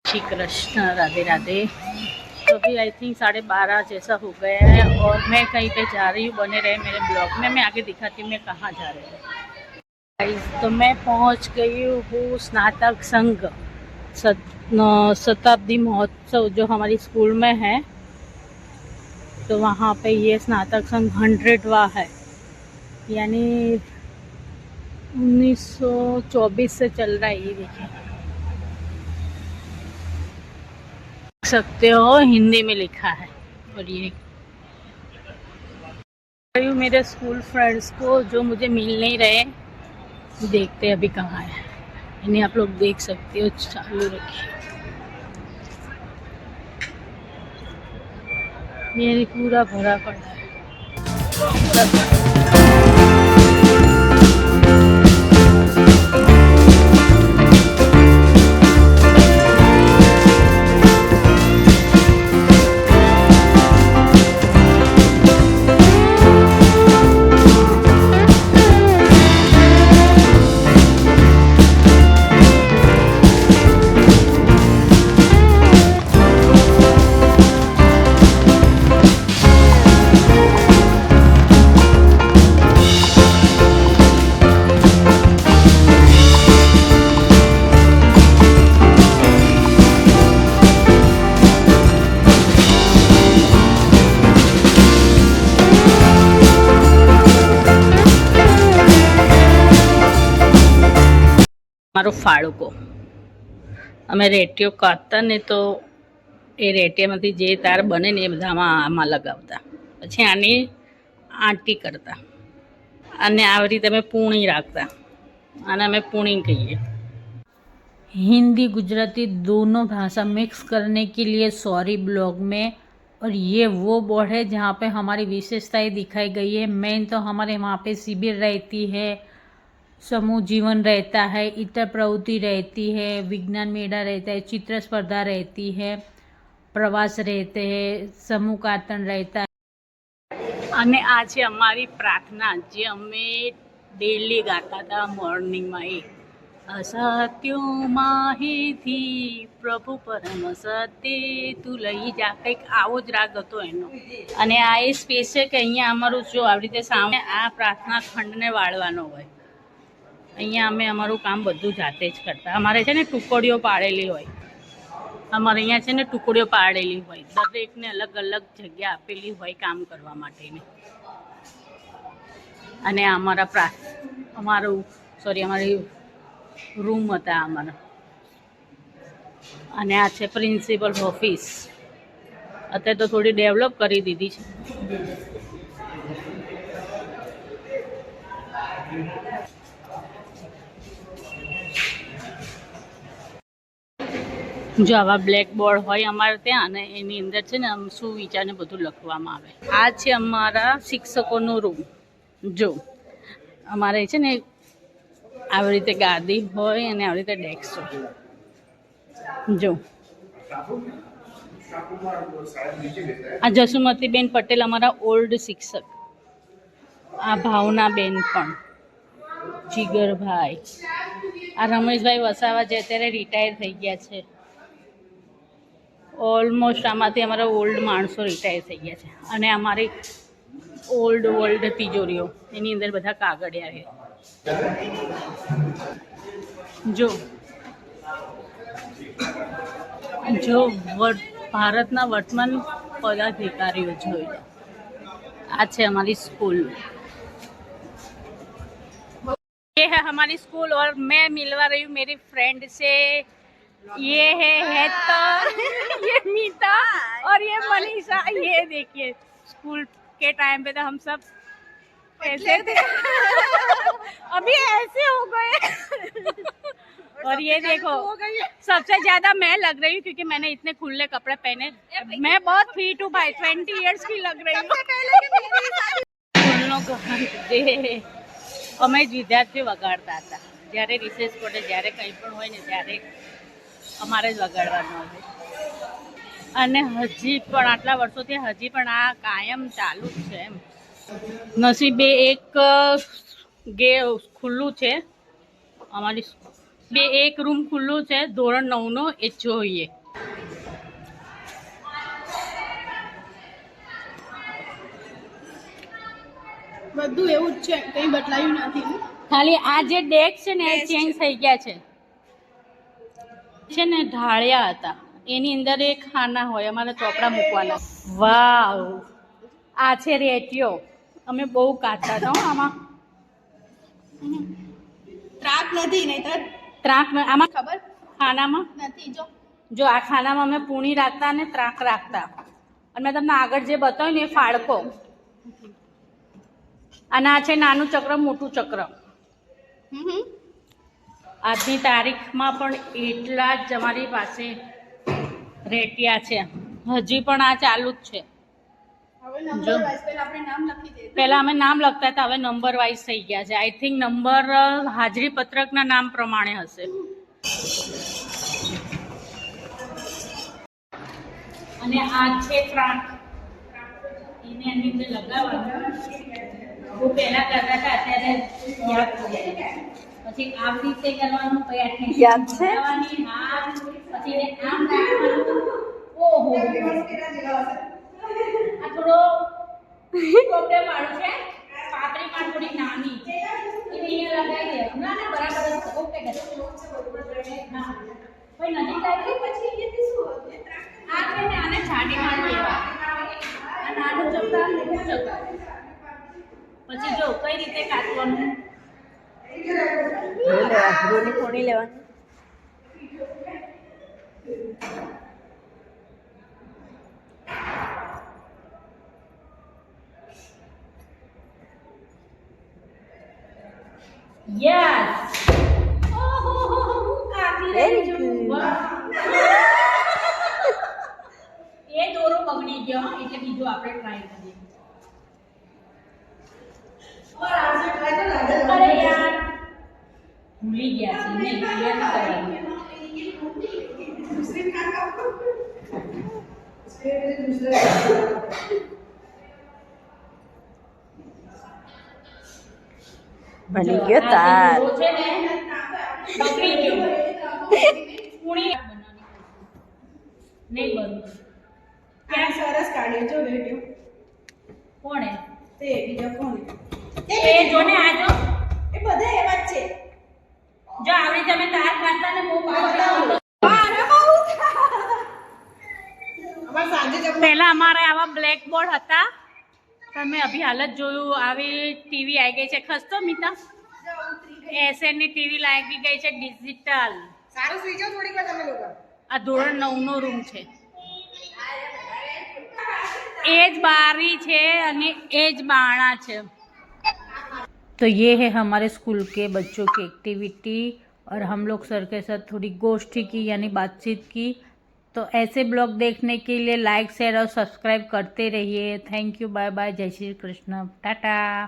श्री कृष्ण, राधे राधे। तो अभी I think 12:30 जैसा हो गया है और मैं कहीं पे जा रही हूँ। बने रहे मेरे ब्लॉग में, मैं आगे दिखाती हूँ मैं कहाँ जा रही हूँ। तो मैं पहुँच गई हूँ स्नातक संघ शताब्दी महोत्सव जो हमारी स्कूल में है। तो वहाँ पे ये स्नातक संघ 100वां है, यानी 1924 से चल रहा है। ये देखिए, देख सकते हो हिंदी में लिखा है। और ये मेरे स्कूल फ्रेंड्स को जो मुझे मिल नहीं रहे, देखते अभी कहाँ है। इन्हें आप लोग देख सकते हो। चालू रखिए, ये पूरा भरा पड़ा है। મારો ફાળકો અમે રેટીઓ કાઢતા ને, તો એ રેટિયામાંથી જે તાર બને ને એ બધામાં આમાં લગાવતા, પછી આની આંટી કરતા અને આવી રીતે અમે પૂણી રાખતા, આને અમે પૂણી કહીએ। हिंदी गुजराती दोनों भाषा मिक्स करने के लिए सॉरी ब्लॉग में। और ये वो बोर्ड है जहाँ पे हमारी विशेषताएं दिखाई गई है। मेन तो हमारे वहाँ पे शिविर रहती है, समूह जीवन रहता है, इतर प्रवृत्ति रहती है, विज्ञान मेला रहता है, चित्र स्पर्धा रहती है, प्रवास रहते हैं, समूह कार्टन रहता है। અને આ છે અમારી પ્રાર્થના જે અમે ડેલી ગાતા હતા મોર્નિંગમાં। એ અસત્યોમાં હેથી પ્રભુ પરમ સત્ય તું લઈ જા, કંઈક આવો જ રાગ હતો એનો। અને આ એ સ્પેસ છે કે અહીંયા અમારું જો આવી રીતે સામે આ પ્રાર્થના ખંડને વાળવાનો હોય। અહીંયા અમે અમારું કામ બધું જાતે જ કરતા। અમારે છે ને ટુકડીઓ પાડેલી હોય, અમારે અહીંયા છે ને ટુકડીઓ પાડેલી હોય, દરેકને અલગ અલગ જગ્યા આપેલી હોય કામ કરવા માટેની। અને અમારી રૂમ હતા અમારા। અને આ છે પ્રિન્સિપલ ઓફિસ, અત્યારે તો થોડી ડેવલપ કરી દીધી છે। જો આવા બ્લેક બોર્ડ હોય અમારે ત્યાં, અને એની અંદર છે ને શું વિચારને બધું લખવામાં આવે। આ છે અમારા શિક્ષકોનો રૂમ। જો અમારે છે ને આવી રીતે ગાદી હોય અને આવી રીતે ડેસ્ક હોય। જો આ જસુમતીબેન પટેલ અમારા ઓલ્ડ શિક્ષક, આ ભાવનાબેન પણ, જીગરભાઈ, આ રમેશભાઈ વસાવા જે અત્યારે રિટાયર થઈ ગયા છે। ઓલમોસ્ટ આમાંથી અમારા ઓલ્ડ માણસો રિટાયર થઈ ગયા છે। અને અમારી ઓલ્ડ તિજોરીઓ, એની અંદર બધા કાગળિયા છે। જો ભારતના વર્તમાન पदाधिकारियों જોઈ लो। આ છે हमारी स्कूल, ये है हमारी स्कूल। और मैं मिलवा रही हूँ मेरी फ्रेंड से। ये है हेतल, ये मीता और ये मनीषा। ये देखिए, स्कूल के टाइम पे तो हम सब ऐसे थे, अभी ऐसे हो गए। और ये देखो, सबसे ज्यादा मैं लग रही हूँ क्योंकि मैंने इतने खुले कपड़े पहने। मैं बहुत फिट हूँ भाई, 20 इयर्स की लग रही हूँ। અમે જ વિદ્યાર્થીઓ વગાડતા હતા, જ્યારે રિસેસ પડે, જ્યારે કંઈ પણ હોય ને ત્યારે અમારે જ વગાડવાનું હોય। અને હજી પણ આટલા વર્ષોથી હજી પણ આ કાયમ ચાલુ જ છે એમ। નસીબે એક ખુલ્લું છે અમારી, એક રૂમ ખુલ્લું છે ધોરણ 9નો, એ જોઈએ। બધું એવું જ છે, કંઈ બદલાયું નથી. ખાલી આ જે ડેક છે ને એ ચેન્જ થઈ ગયા છે ને ઢાળિયા હતા એની અંદર એક ખાના હોય અમારે ચોપડા મૂકવાના. વાવ, આ છે રેટિયો. અમે બહુ કાઢતા હતા આમાં. ત્રાક નથી, નહીં તો ત્રાક આમાં ખબર ખાનામાં નથી. જો આ ખાનામાં અમે પૂણી રાખતા અને ત્રાક રાખતા. અને મેં તમને આગળ જે બતાવ્યું ને એ ફાળકો. અને આ છે નાનું ચક્ર મોટું ચક્ર. આજની તારીખમાં પણ એટલા જ અમારી પાસે રેટિયા છે. હજી પણ આ ચાલુ જ છે. પહેલા અમે નામ લખતા હતા, હવે નંબર વાઇઝ થઈ ગયા છે. આઈ થિંક નંબર હાજરી પત્રકના નામ પ્રમાણે હશે. અને આ છે ત્રાક, એને એની અંદર લગાવવાનું. હું પહેલા કરતા હતા, અત્યારે યાદ થઈ જાય. પછી આવી રીતે કરવાનું, યાદ છે. હા, પછી આમ રાખવાનું. ઓહો, આ થોડો પ્રોબ્લેમ વાળું છે. પાતળી માં થોડી નાની એને લગાવી દે. ના ના, બરાબર છે. ઓકે, હા ભાઈ નજીક આવી પછી એથી શું આ છે ને આને છાડી માં લેવા. આ નાનું ચક્કર મોટું ચક્કર. પછી જો કઈ રીતે કાઢવાનું. થોડી લેવાની. યસ. ઓહો હો હો, કાપી રહી છું. એ દોરો બગડી ગયો એટલે બીજો આપણે ટ્રાય કરીએ. અરે યાર, ભૂલી ગયા છે. નહીં, યાદ કરવાનું. બની ગયો તાર. છે ને બગડી ગયો. પૂણી નહીં બનતું. ક્યાં સરસ કાઢ્યો જો રેડિયો. કોણે? તે બીજા કોણ? એ જો ને આ જો. એ બધા એવા જ છે. જો આવી તમે તાર કાઢતા ને બહુ પહેલા અમારે આવા બ્લેક બોર્ડ હતા. તમે અભી હાલ જ જોયું આવી ટીવી આવી ગઈ છે. ખસતો મિતા એસએન ની ટીવી લાગી ગઈ છે ડિજિટલ. સારું સુઈ જાઓ થોડીક વાર તમે લોકો. આ ધોરણ 9 નો રૂમ છે. એ જ बारी છે અને એ જ बाणा છે. तो ये है हमारे स्कूल के बच्चों की एक्टिविटी और हम लोग सर के साथ थोड़ी गोष्ठी की यानी बातचीत की. तो ऐसे ब्लॉग देखने के लिए लाइक शेयर और सब्सक्राइब करते रहिए. थैंक यू, बाय बाय, जय श्री कृष्ण, टाटा.